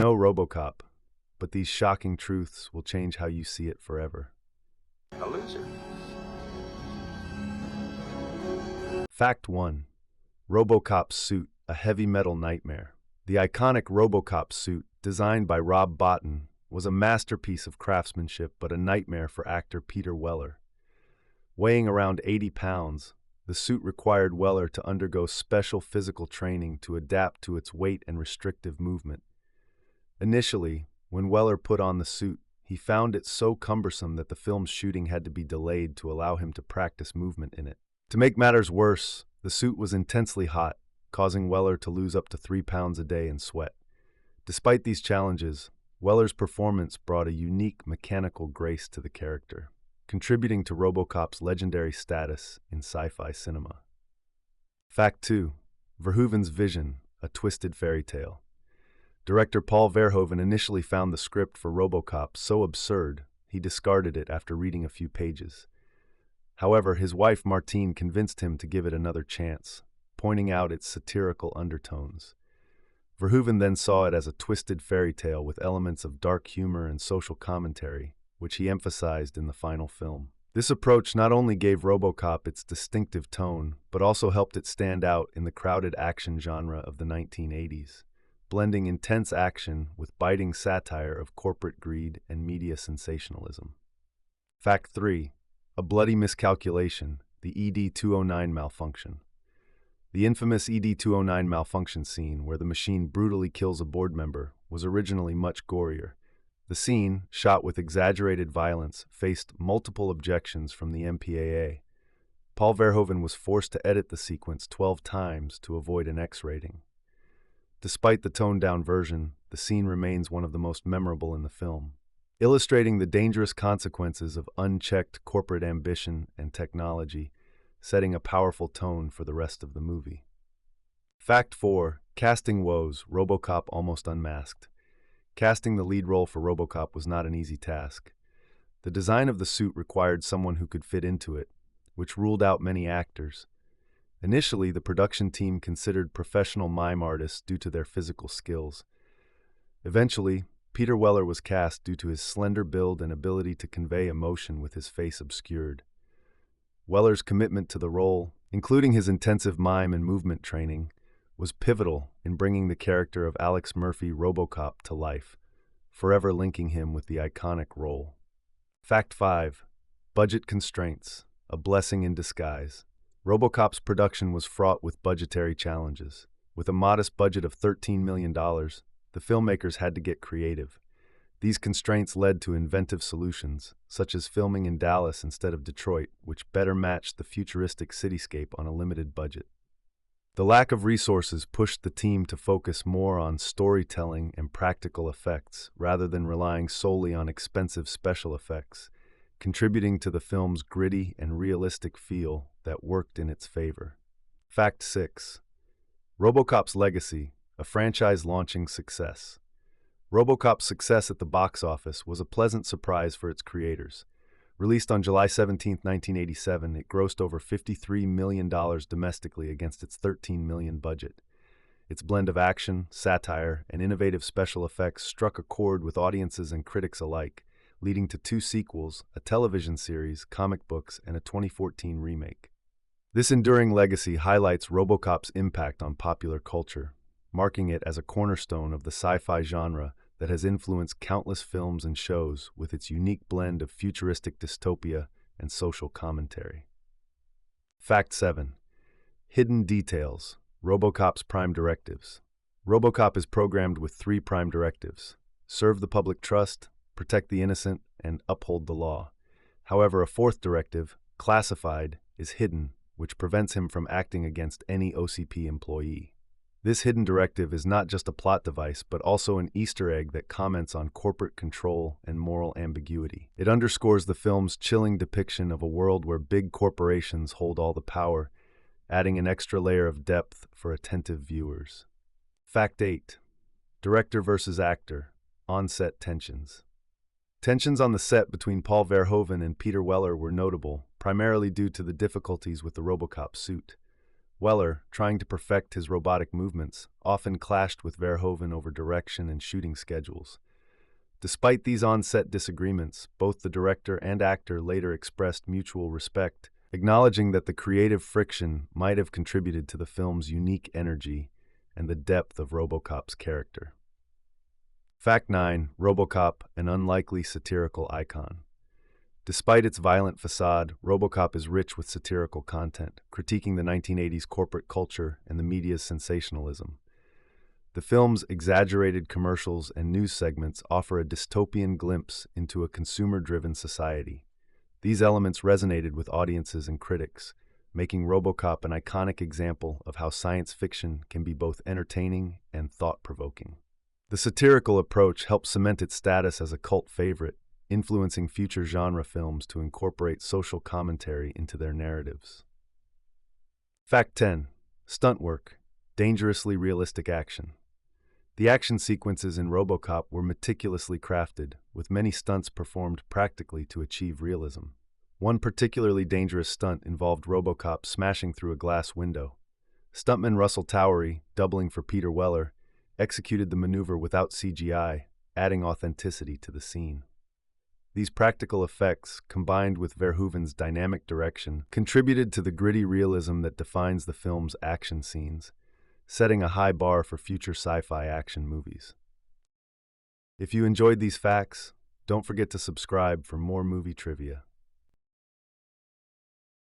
know RoboCop, but these shocking truths will change how you see it forever. A loser. Fact 1. RoboCop's suit, a heavy metal nightmare. The iconic RoboCop suit, designed by Rob Bottin, was a masterpiece of craftsmanship but a nightmare for actor Peter Weller. Weighing around 80 pounds, the suit required Weller to undergo special physical training to adapt to its weight and restrictive movement. Initially, when Weller put on the suit, he found it so cumbersome that the film's shooting had to be delayed to allow him to practice movement in it. To make matters worse, the suit was intensely hot, causing Weller to lose up to 3 pounds a day in sweat. Despite these challenges, Weller's performance brought a unique mechanical grace to the character, contributing to RoboCop's legendary status in sci-fi cinema. Fact 2. Verhoeven's vision, a twisted fairy tale. Director Paul Verhoeven initially found the script for RoboCop so absurd, he discarded it after reading a few pages. However, his wife Martine convinced him to give it another chance, pointing out its satirical undertones. Verhoeven then saw it as a twisted fairy tale with elements of dark humor and social commentary, which he emphasized in the final film. This approach not only gave RoboCop its distinctive tone, but also helped it stand out in the crowded action genre of the 1980s, blending intense action with biting satire of corporate greed and media sensationalism. Fact 3. A bloody miscalculation, the ED-209 malfunction. The infamous ED-209 malfunction scene, where the machine brutally kills a board member, was originally much gorier. The scene, shot with exaggerated violence, faced multiple objections from the MPAA. Paul Verhoeven was forced to edit the sequence 12 times to avoid an X rating. Despite the toned-down version, the scene remains one of the most memorable in the film, illustrating the dangerous consequences of unchecked corporate ambition and technology, setting a powerful tone for the rest of the movie. Fact 4. Casting woes, RoboCop almost unmasked. Casting the lead role for RoboCop was not an easy task. The design of the suit required someone who could fit into it, which ruled out many actors. Initially, the production team considered professional mime artists due to their physical skills. Eventually, Peter Weller was cast due to his slender build and ability to convey emotion with his face obscured. Weller's commitment to the role, including his intensive mime and movement training, was pivotal in bringing the character of Alex Murphy RoboCop to life, forever linking him with the iconic role. Fact 5. Budget constraints, a blessing in disguise. RoboCop's production was fraught with budgetary challenges. With a modest budget of $13 million, the filmmakers had to get creative. These constraints led to inventive solutions, such as filming in Dallas instead of Detroit, which better matched the futuristic cityscape on a limited budget. The lack of resources pushed the team to focus more on storytelling and practical effects, rather than relying solely on expensive special effects, contributing to the film's gritty and realistic feel that worked in its favor. Fact 6. RoboCop's legacy, a franchise-launching success. RoboCop's success at the box office was a pleasant surprise for its creators. Released on July 17, 1987, it grossed over $53 million domestically against its $13 million budget. Its blend of action, satire, and innovative special effects struck a chord with audiences and critics alike, leading to 2 sequels, a television series, comic books, and a 2014 remake. This enduring legacy highlights RoboCop's impact on popular culture, marking it as a cornerstone of the sci-fi genre that has influenced countless films and shows with its unique blend of futuristic dystopia and social commentary. Fact 7. Hidden details, RoboCop's prime directives. RoboCop is programmed with 3 prime directives: serve the public trust, protect the innocent, and uphold the law. However, a 4th directive, classified, is hidden, which prevents him from acting against any OCP employee. This hidden directive is not just a plot device, but also an Easter egg that comments on corporate control and moral ambiguity. It underscores the film's chilling depiction of a world where big corporations hold all the power, adding an extra layer of depth for attentive viewers. Fact 8. Director versus actor, on-set tensions. Tensions on the set between Paul Verhoeven and Peter Weller were notable, primarily due to the difficulties with the RoboCop suit. Weller, trying to perfect his robotic movements, often clashed with Verhoeven over direction and shooting schedules. Despite these on-set disagreements, both the director and actor later expressed mutual respect, acknowledging that the creative friction might have contributed to the film's unique energy and the depth of RoboCop's character. Fact 9. RoboCop, an unlikely satirical icon. Despite its violent facade, RoboCop is rich with satirical content, critiquing the 1980s corporate culture and the media's sensationalism. The film's exaggerated commercials and news segments offer a dystopian glimpse into a consumer-driven society. These elements resonated with audiences and critics, making RoboCop an iconic example of how science fiction can be both entertaining and thought-provoking. The satirical approach helped cement its status as a cult favorite, influencing future genre films to incorporate social commentary into their narratives. Fact 10. Stunt work. Dangerously realistic action. The action sequences in RoboCop were meticulously crafted, with many stunts performed practically to achieve realism. One particularly dangerous stunt involved RoboCop smashing through a glass window. Stuntman Russell Towery, doubling for Peter Weller, executed the maneuver without CGI, adding authenticity to the scene. These practical effects, combined with Verhoeven's dynamic direction, contributed to the gritty realism that defines the film's action scenes, setting a high bar for future sci-fi action movies. If you enjoyed these facts, don't forget to subscribe for more movie trivia.